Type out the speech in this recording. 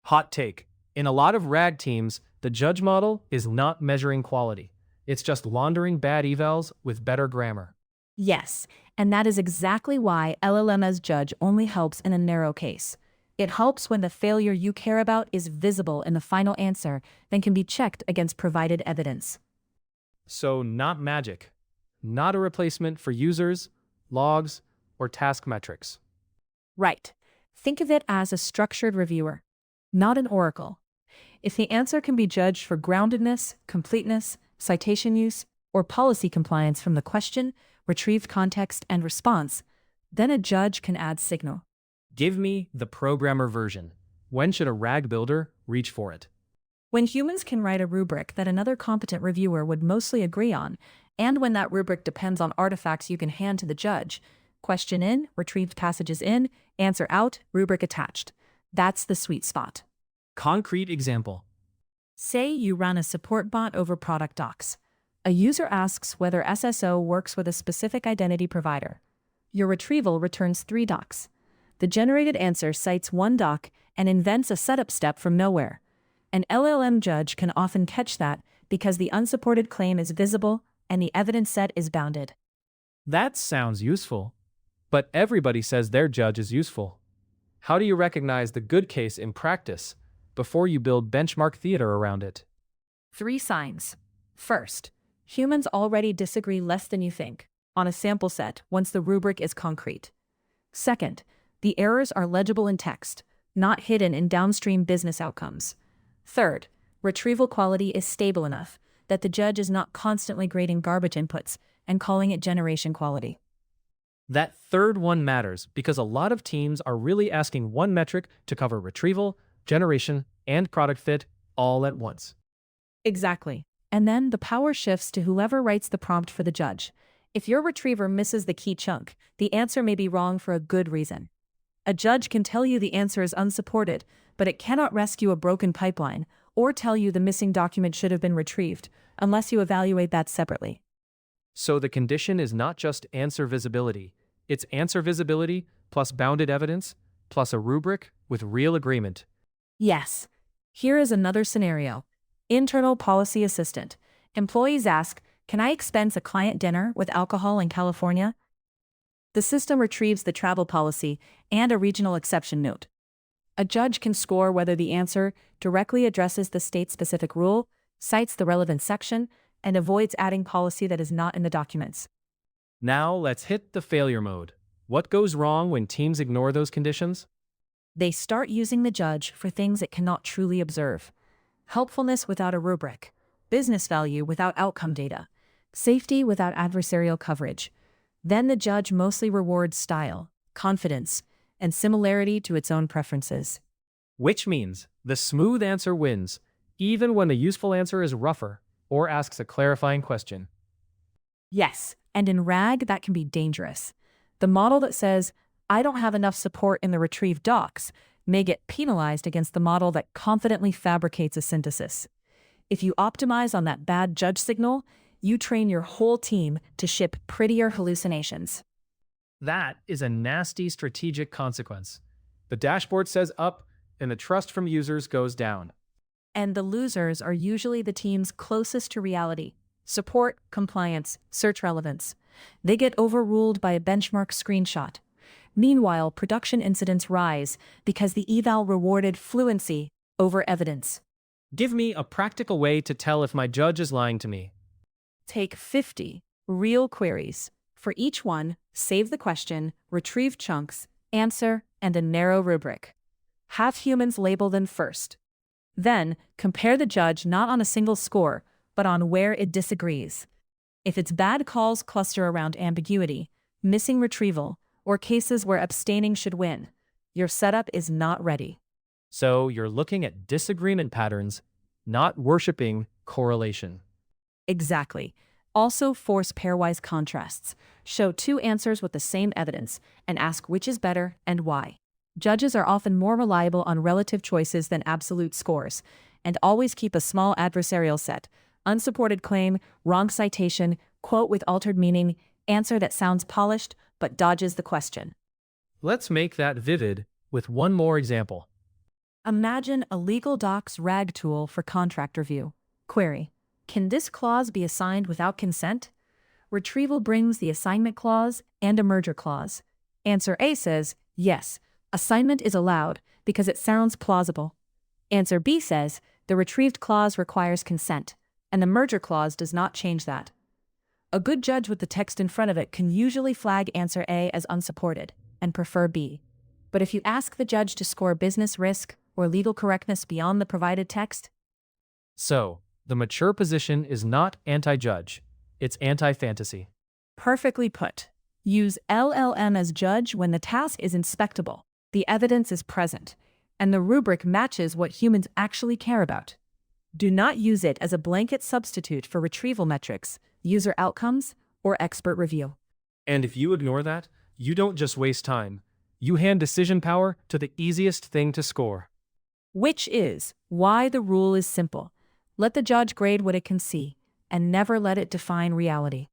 Hot take. In a lot of RAG teams, the judge model is not measuring quality. It's just laundering bad evals with better grammar. Yes, and that is exactly why LLM-as-Judge only helps in a narrow case. It helps when the failure you care about is visible in the final answer, then can be checked against provided evidence. So not magic. Not a replacement for users, logs, or task metrics. Right. Think of it as a structured reviewer, not an oracle. If the answer can be judged for groundedness, completeness, citation use, or policy compliance from the question, retrieved context, and response, then a judge can add signal. Give me the programmer version. When should a RAG builder reach for it? When humans can write a rubric that another competent reviewer would mostly agree on, and when that rubric depends on artifacts you can hand to the judge, question in, retrieved passages in, answer out, rubric attached. That's the sweet spot. Concrete example. Say you run a support bot over product docs. A user asks whether SSO works with a specific identity provider. Your retrieval returns 3 docs. The generated answer cites one doc and invents a setup step from nowhere. An LLM judge can often catch that because the unsupported claim is visible and the evidence set is bounded. That sounds useful. But everybody says their judge is useful. How do you recognize the good case in practice before you build benchmark theater around it? 3 signs. First, humans already disagree less than you think on a sample set once the rubric is concrete. Second, the errors are legible in text, not hidden in downstream business outcomes. Third, retrieval quality is stable enough that the judge is not constantly grading garbage inputs and calling it generation quality. That third one matters because a lot of teams are really asking one metric to cover retrieval, generation, and product fit all at once. Exactly. And then the power shifts to whoever writes the prompt for the judge. If your retriever misses the key chunk, the answer may be wrong for a good reason. A judge can tell you the answer is unsupported, but it cannot rescue a broken pipeline or tell you the missing document should have been retrieved, unless you evaluate that separately. So the condition is not just answer visibility, it's answer visibility plus bounded evidence plus a rubric with real agreement. Yes. Here is another scenario. Internal policy assistant. Employees ask, "Can I expense a client dinner with alcohol in California?" The system retrieves the travel policy and a regional exception note. A judge can score whether the answer directly addresses the state-specific rule, cites the relevant section, and avoids adding policy that is not in the documents. Now let's hit the failure mode. What goes wrong when teams ignore those conditions? They start using the judge for things it cannot truly observe. Helpfulness without a rubric, business value without outcome data, safety without adversarial coverage. Then the judge mostly rewards style, confidence, and similarity to its own preferences. Which means the smooth answer wins, even when the useful answer is rougher or asks a clarifying question. Yes, and in RAG that can be dangerous. The model that says, "I don't have enough support in the retrieved docs," may get penalized against the model that confidently fabricates a synthesis. If you optimize on that bad judge signal, you train your whole team to ship prettier hallucinations. That is a nasty strategic consequence. The dashboard says up, and the trust from users goes down. And the losers are usually the teams closest to reality: support, compliance, search relevance. They get overruled by a benchmark screenshot. Meanwhile, production incidents rise because the eval rewarded fluency over evidence. Give me a practical way to tell if my judge is lying to me. Take 50 real queries. For each one, save the question, retrieve chunks, answer, and a narrow rubric. Have humans label them first. Then, compare the judge not on a single score, but on where it disagrees. If its bad calls cluster around ambiguity, missing retrieval, or cases where abstaining should win, your setup is not ready. So you're looking at disagreement patterns, not worshiping correlation. Exactly. Also force pairwise contrasts. Show 2 answers with the same evidence and ask which is better and why. Judges are often more reliable on relative choices than absolute scores, and always keep a small adversarial set: unsupported claim, wrong citation, quote with altered meaning, answer that sounds polished but dodges the question. Let's make that vivid with one more example. Imagine a legal docs RAG tool for contract review. Query: can this clause be assigned without consent? Retrieval brings the assignment clause and a merger clause. Answer A says, yes, assignment is allowed because it sounds plausible. Answer B says, the retrieved clause requires consent, and the merger clause does not change that. A good judge with the text in front of it can usually flag answer A as unsupported and prefer B. But if you ask the judge to score business risk or legal correctness beyond the provided text, So, the mature position is not anti-judge, it's anti-fantasy. perfectly put. Use LLM-as-Judge when the task is inspectable, the evidence is present, and the rubric matches what humans actually care about. Do not use it as a blanket substitute for retrieval metrics, user outcomes, or expert review. And if you ignore that, you don't just waste time, you hand decision power to the easiest thing to score. Which is why the rule is simple. Let the judge grade what it can see, and never let it define reality.